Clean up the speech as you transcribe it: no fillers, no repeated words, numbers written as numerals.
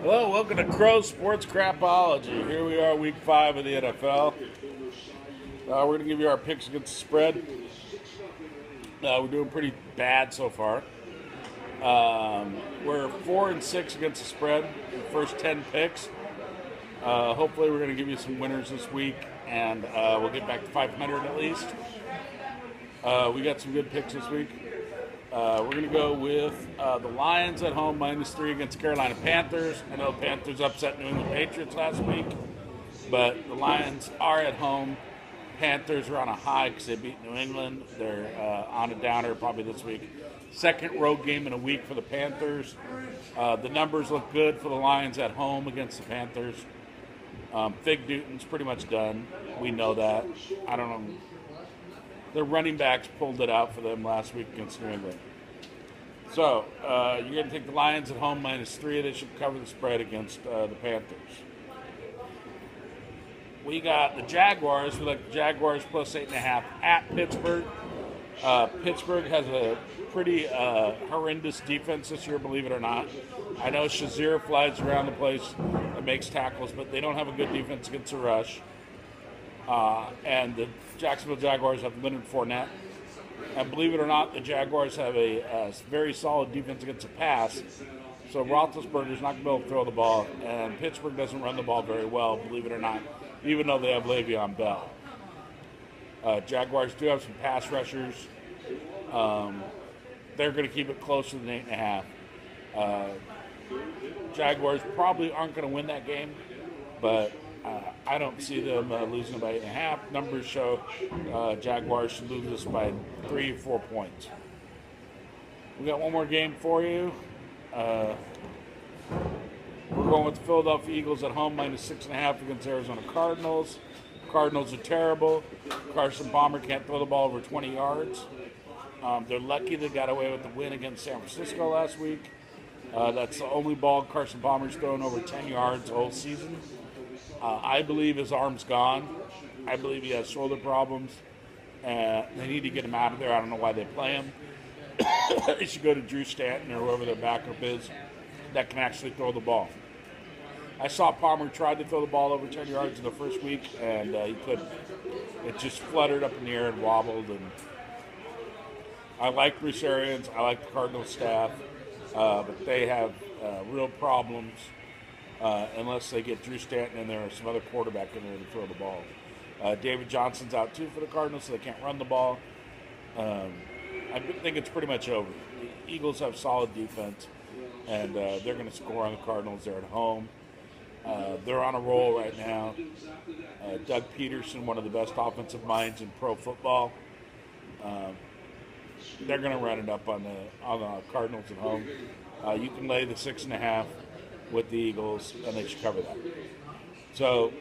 Hello, welcome to Crow Sports Crapology. Here we are, week 5 of the NFL. We're going to give you our picks against the spread. We're doing pretty bad so far. We're 4-6 against the spread, the first 10 picks. Hopefully we're going to give you some winners this week, and we'll get back to 500 at least. We got some good picks this week. We're going to go with the Lions at home, -3 against Carolina Panthers. I know the Panthers upset New England Patriots last week, but the Lions are at home. Panthers are on a high because they beat New England. They're on a downer probably this week. Second road game in a week for the Panthers. The numbers look good for the Lions at home against the Panthers. Fig Newton's pretty much done. We know that. I don't know. Their running backs pulled it out for them last week against New England. So, you're going to take the Lions at home -3. They should cover the spread against the Panthers. We got the Jaguars. We like the Jaguars +8.5 at Pittsburgh. Pittsburgh has a pretty horrendous defense this year, believe it or not. I know Shazier flies around the place and makes tackles, but they don't have a good defense against the rush. And the Jacksonville Jaguars have Leonard Fournette. And believe it or not, the Jaguars have a very solid defense against the pass. So Roethlisberger's not going to be able to throw the ball. And Pittsburgh doesn't run the ball very well, believe it or not, even though they have Le'Veon Bell. Jaguars do have some pass rushers. They're going to keep it closer than 8.5. Jaguars probably aren't going to win that game, but I don't see them losing by 8.5. Numbers show Jaguars should lose this by 3 or 4 points. We got one more game for you. We're going with the Philadelphia Eagles at home -6.5 against Arizona Cardinals. Cardinals are terrible. Carson Palmer can't throw the ball over 20 yards. They're lucky they got away with the win against San Francisco last week. That's the only ball Carson Palmer's thrown over 10 yards the whole season. I believe his arm's gone. I believe he has shoulder problems. They need to get him out of there. I don't know why they play him. They should go to Drew Stanton or whoever their backup is that can actually throw the ball. I saw Palmer tried to throw the ball over 10 yards in the first week, and he couldn't. It just fluttered up in the air and wobbled. And I like Bruce Arians. I like the Cardinals staff, but they have real problems. Unless they get Drew Stanton in there or some other quarterback in there to throw the ball. David Johnson's out too for the Cardinals, so they can't run the ball. I think it's pretty much over. The Eagles have solid defense, and they're going to score on the Cardinals. They're at home. They're on a roll right now. Doug Peterson, one of the best offensive minds in pro football. They're going to run it up on the Cardinals at home. You can lay the 6.5 with the Eagles, and they should cover that. So